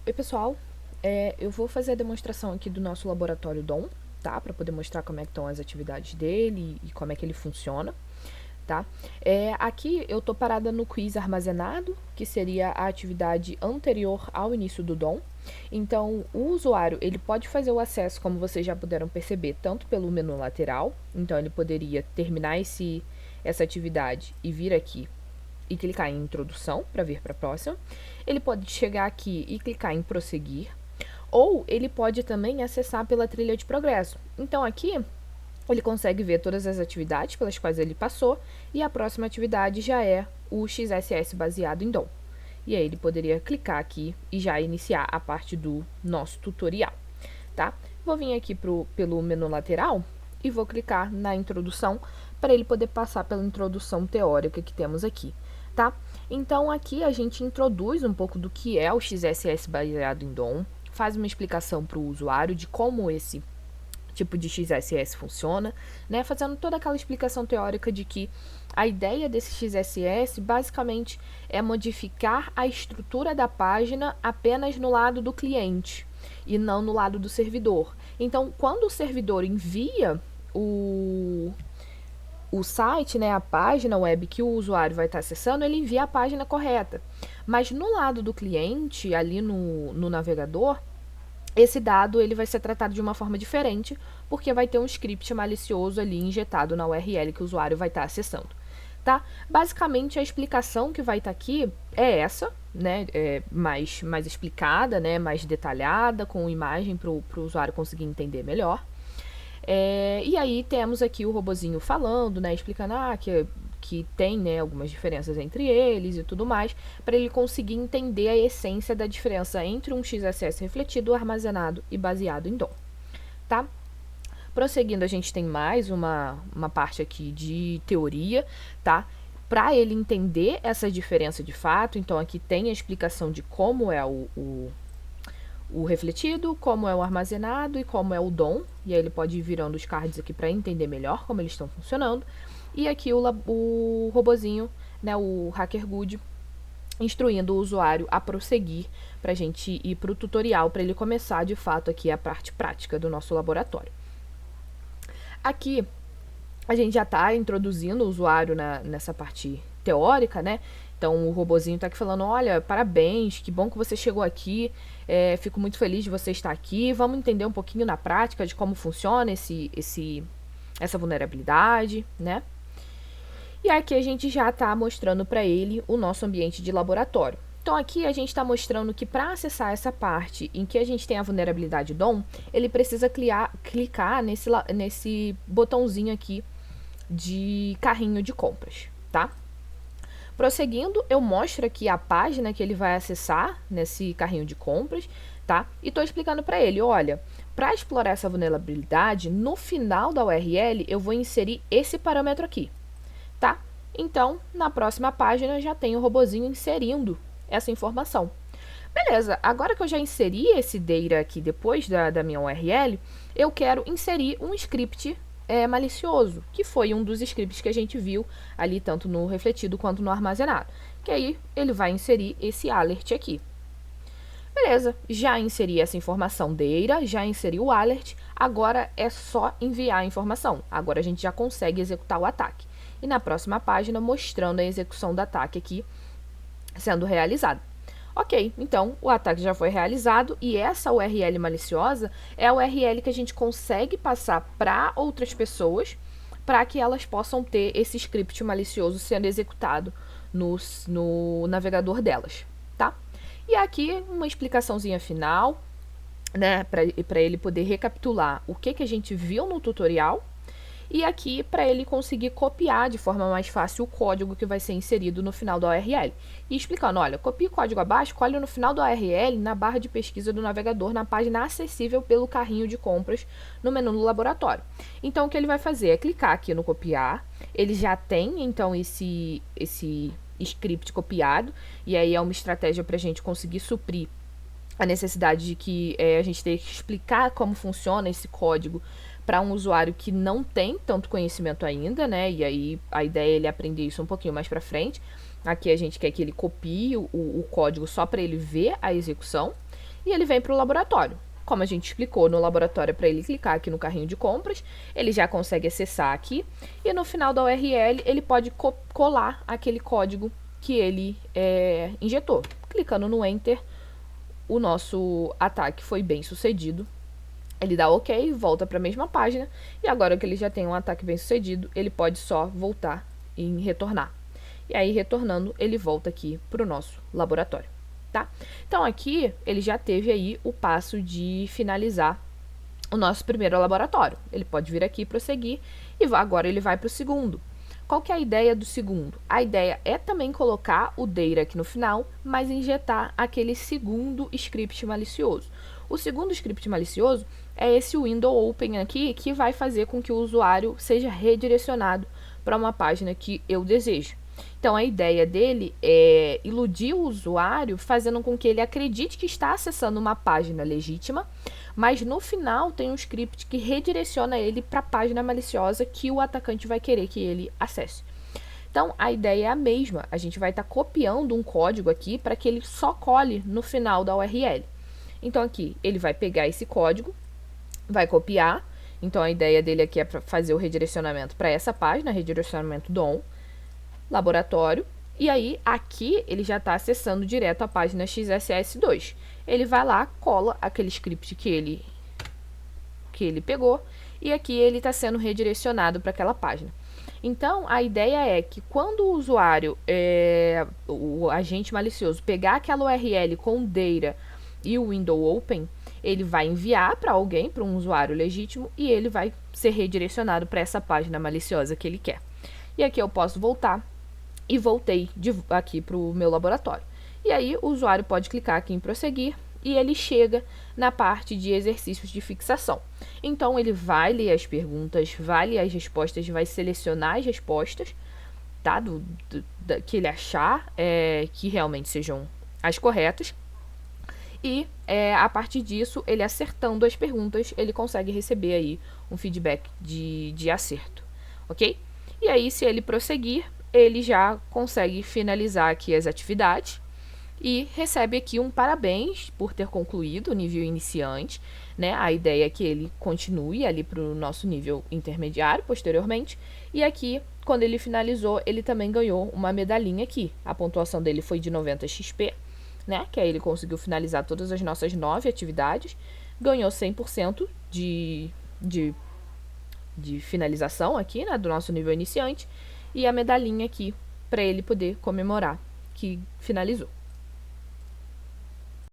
Oi pessoal, eu vou fazer a demonstração aqui do nosso laboratório DOM, tá? Para poder mostrar como é que estão as atividades dele e como é que ele funciona, tá? Aqui eu tô parada no quiz armazenado, que seria a atividade anterior ao início do DOM. Então, o usuário ele pode fazer o acesso, como vocês já puderam perceber, tanto pelo menu lateral, então ele poderia terminar essa atividade e vir aqui e clicar em introdução para vir para a próxima. Ele pode chegar aqui e clicar em prosseguir, ou ele pode também acessar pela trilha de progresso. Então aqui ele consegue ver todas as atividades pelas quais ele passou e a próxima atividade já é o XSS baseado em DOM. E aí ele poderia clicar aqui e já iniciar a parte do nosso tutorial, tá? Vou vir aqui pelo menu lateral e vou clicar na introdução para ele poder passar pela introdução teórica que temos aqui, tá? Então aqui a gente introduz um pouco do que é o XSS baseado em DOM, faz uma explicação para o usuário de como esse tipo de XSS funciona, né? Fazendo toda aquela explicação teórica de que a ideia desse XSS basicamente é modificar a estrutura da página apenas no lado do cliente e não no lado do servidor. Então, quando o servidor envia o site, né, a página web que o usuário vai estar acessando, ele envia a página correta. Mas no lado do cliente, ali no navegador, esse dado ele vai ser tratado de uma forma diferente, porque vai ter um script malicioso ali injetado na URL que o usuário vai estar acessando. Tá? Basicamente, a explicação que vai estar aqui é essa, né? Mais explicada, né? Mais detalhada, com imagem para o usuário conseguir entender melhor. E aí temos aqui o robozinho falando, né? Explicando que tem, né, algumas diferenças entre eles e tudo mais, para ele conseguir entender a essência da diferença entre um XSS refletido, armazenado e baseado em DOM, tá? Prosseguindo, a gente tem mais uma parte aqui de teoria, tá? Para ele entender essa diferença de fato, então aqui tem a explicação de como é o refletido, como é o armazenado e como é o DOM, e aí ele pode ir virando os cards aqui para entender melhor como eles estão funcionando. E aqui o robozinho, né, o HackerGood, instruindo o usuário a prosseguir para a gente ir para o tutorial, para ele começar de fato aqui a parte prática do nosso laboratório. Aqui a gente já está introduzindo o usuário nessa parte teórica, né? Então o robozinho está aqui falando, olha, parabéns, que bom que você chegou aqui, fico muito feliz de você estar aqui, vamos entender um pouquinho na prática de como funciona essa vulnerabilidade, né? E aqui a gente já está mostrando para ele o nosso ambiente de laboratório. Então aqui a gente está mostrando que para acessar essa parte em que a gente tem a vulnerabilidade DOM, ele precisa clicar nesse botãozinho aqui de carrinho de compras, tá? Prosseguindo, eu mostro aqui a página que ele vai acessar nesse carrinho de compras, tá? E estou explicando para ele, olha, para explorar essa vulnerabilidade, no final da URL eu vou inserir esse parâmetro aqui, tá? Então, na próxima página já tem o robozinho inserindo essa informação. Beleza, agora que eu já inseri esse data aqui depois da minha URL, eu quero inserir um script malicioso, que foi um dos scripts que a gente viu ali tanto no refletido quanto no armazenado. Que aí ele vai inserir esse alert aqui. Beleza, já inseri essa informação data, já inseri o alert, agora é só enviar a informação. Agora a gente já consegue executar o ataque. E na próxima página mostrando a execução do ataque aqui sendo realizado. Ok, então o ataque já foi realizado e essa URL maliciosa é a URL que a gente consegue passar para outras pessoas para que elas possam ter esse script malicioso sendo executado no navegador delas, tá? E aqui uma explicaçãozinha final, né, para ele poder recapitular o que a gente viu no tutorial. E aqui para ele conseguir copiar de forma mais fácil o código que vai ser inserido no final da URL. E explicando, olha, copie o código abaixo, colhe no final da URL, na barra de pesquisa do navegador, na página acessível pelo carrinho de compras no menu do laboratório. Então o que ele vai fazer é clicar aqui no copiar, ele já tem então esse script copiado, e aí é uma estratégia para a gente conseguir suprir a necessidade de que a gente tenha que explicar como funciona esse código para um usuário que não tem tanto conhecimento ainda, né? E aí a ideia é ele aprender isso um pouquinho mais para frente. Aqui a gente quer que ele copie o código só para ele ver a execução. e ele vem para o laboratório. Como a gente explicou no laboratório, para ele clicar aqui no carrinho de compras, ele já consegue acessar aqui, e no final da URL ele pode colar aquele código que ele injetou. Clicando no Enter, o nosso ataque foi bem sucedido. Ele dá OK, volta para a mesma página, e agora que ele já tem um ataque bem sucedido, ele pode só voltar e retornar. E aí, retornando, ele volta aqui para o nosso laboratório, tá? Então, aqui, ele já teve aí o passo de finalizar o nosso primeiro laboratório. Ele pode vir aqui e prosseguir, e agora ele vai para o segundo. Qual que é a ideia do segundo? A ideia é também colocar o data aqui no final, mas injetar aquele segundo script malicioso. O segundo script malicioso é esse window open aqui, que vai fazer com que o usuário seja redirecionado para uma página que eu desejo. Então, a ideia dele é iludir o usuário, fazendo com que ele acredite que está acessando uma página legítima, mas no final tem um script que redireciona ele para a página maliciosa que o atacante vai querer que ele acesse. Então, a ideia é a mesma. A gente vai estar copiando um código aqui para que ele só cole no final da URL. Então, aqui, ele vai pegar esse código, vai copiar. Então, a ideia dele aqui é para fazer o redirecionamento para essa página, redirecionamento DOM, laboratório, e aí aqui ele já está acessando direto a página XSS2. Ele vai lá, cola aquele script que ele pegou, e aqui ele está sendo redirecionado para aquela página. Então, a ideia é que quando o usuário, o agente malicioso, pegar aquela URL com data e o window open, ele vai enviar para alguém, para um usuário legítimo, e ele vai ser redirecionado para essa página maliciosa que ele quer. E aqui eu posso voltar, e voltei aqui para o meu laboratório. E aí o usuário pode clicar aqui em prosseguir, e ele chega na parte de exercícios de fixação. Então, ele vai ler as perguntas, vai ler as respostas, vai selecionar as respostas, tá? Que ele achar que realmente sejam as corretas. E a partir disso, ele acertando as perguntas, ele consegue receber aí um feedback de acerto, ok? E aí, se ele prosseguir, ele já consegue finalizar aqui as atividades e recebe aqui um parabéns por ter concluído o nível iniciante, né? A ideia é que ele continue ali para o nosso nível intermediário posteriormente. E aqui, quando ele finalizou, ele também ganhou uma medalhinha aqui. A pontuação dele foi de 90 XP, né? Que aí ele conseguiu finalizar todas as nossas 9 atividades, ganhou 100% de finalização aqui, né? Do nosso nível iniciante, e a medalhinha aqui para ele poder comemorar que finalizou.